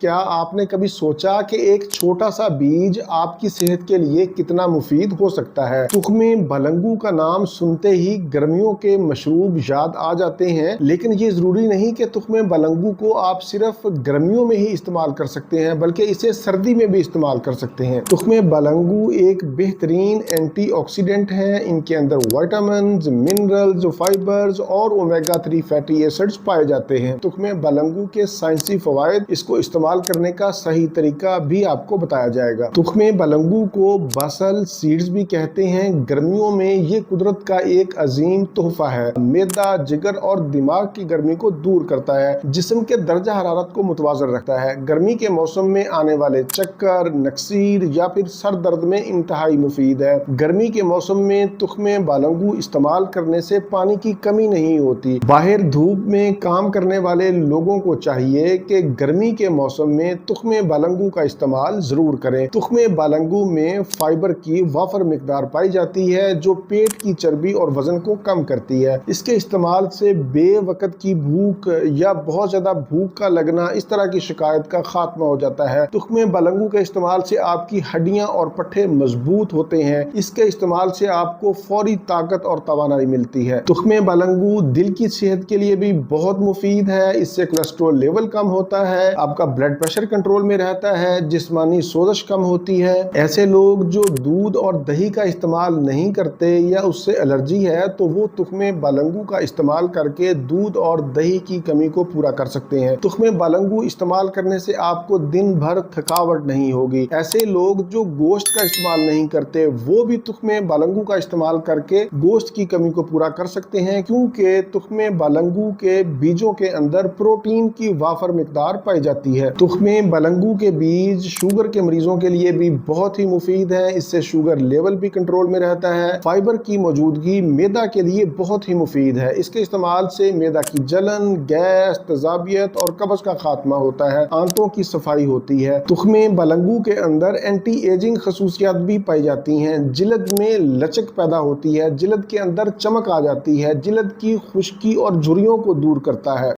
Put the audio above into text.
क्या आपने कभी सोचा कि एक छोटा सा बीज आपकी सेहत के लिए कितना मुफीद हो सकता है? तुख्मे बलंगू का नाम सुनते ही गर्मियों के मशरूब याद आ जाते हैं, लेकिन ये जरूरी नहीं कि तुख्मे बलंगू को आप सिर्फ गर्मियों में ही इस्तेमाल कर सकते हैं, बल्कि इसे सर्दी में भी इस्तेमाल कर सकते हैं। तुख्मे बलंगू एक बेहतरीन एंटीऑक्सीडेंट है। इनके अंदर विटामिन्स, मिनरल्स, फाइबर्स और ओमेगा 3 फैटी एसिड्स पाए जाते हैं। तुख्मे बलंगू के साइंसी फवायद, इसको इस्तेमाल करने का सही तरीका भी आपको बताया जाएगा। तुख्मे बलंगू को बसल सीड्स भी कहते हैं। गर्मियों में ये कुदरत का एक अजीम तोहफा है। मैदा, जिगर और दिमाग की गर्मी को दूर करता है, जिस्म के दर्जा हरारत को मुतवाजन रखता है। गर्मी के मौसम में आने वाले चक्कर, नक्सीर या फिर सर दर्द में इंतहाई मुफीद है। गर्मी के मौसम में तुख्मे बलंगू इस्तेमाल करने से पानी की कमी नहीं होती। बाहर धूप में काम करने वाले लोगों को चाहिए कि गर्मी के मौसम में तुख्मे बलंगू का इस्तेमाल जरूर करें। तुख्मे बलंगू में फाइबर की वाफर मिकदार पाई जाती है, जो पेट की चर्बी और वजन को कम करती है। इसके इस्तेमाल से बेवकत की भूख या बहुत ज्यादा भूख का लगना, इस तरह की शिकायत का खात्मा हो जाता है। तुख्मे बलंगू के इस्तेमाल से आपकी हड्डियां और पट्टे मजबूत होते हैं। इसके इस्तेमाल से आपको फौरी ताकत और तवानाई मिलती है। तुख्मे बलंगू दिल की सेहत के लिए भी बहुत मुफीद है। इससे कोलेस्ट्रॉल लेवल कम होता है, आपका ब्लड प्रेशर कंट्रोल में रहता है, जिस्मानी सोजश कम होती है। ऐसे लोग जो दूध और दही का इस्तेमाल नहीं करते या उससे एलर्जी है, तो वो तुख्मे बलंगू का इस्तेमाल करके दूध और दही की कमी को पूरा कर सकते हैं। तुख्मे बलंगू इस्तेमाल करने से आपको दिन भर थकावट नहीं होगी। ऐसे लोग जो गोश्त का इस्तेमाल नहीं करते, वो भी तुख्मे बलंगू का इस्तेमाल करके गोश्त की कमी को पूरा कर सकते हैं, क्योंकि तुख्मे बलंगू के बीजों के अंदर प्रोटीन की वाफर मिकदार पाई जाती है। तुख्मे बलंगू के बीज शुगर के मरीजों के लिए भी बहुत ही मुफीद है। इससे शुगर लेवल भी कंट्रोल में रहता है। फाइबर की मौजूदगी मैदा के लिए बहुत ही मुफीद है। इसके इस्तेमाल से मैदा की जलन, गैस, तेजाबियत और कब्ज का खात्मा होता है। आंतों की सफाई होती है। तुख्मे बलंगू के अंदर एंटी एजिंग खसूसियात भी पाई जाती हैं। जिल्द में लचक पैदा होती है, जिल्द के अंदर चमक आ जाती है, जिल्द की खुश्की और झुर्रियों को दूर करता है।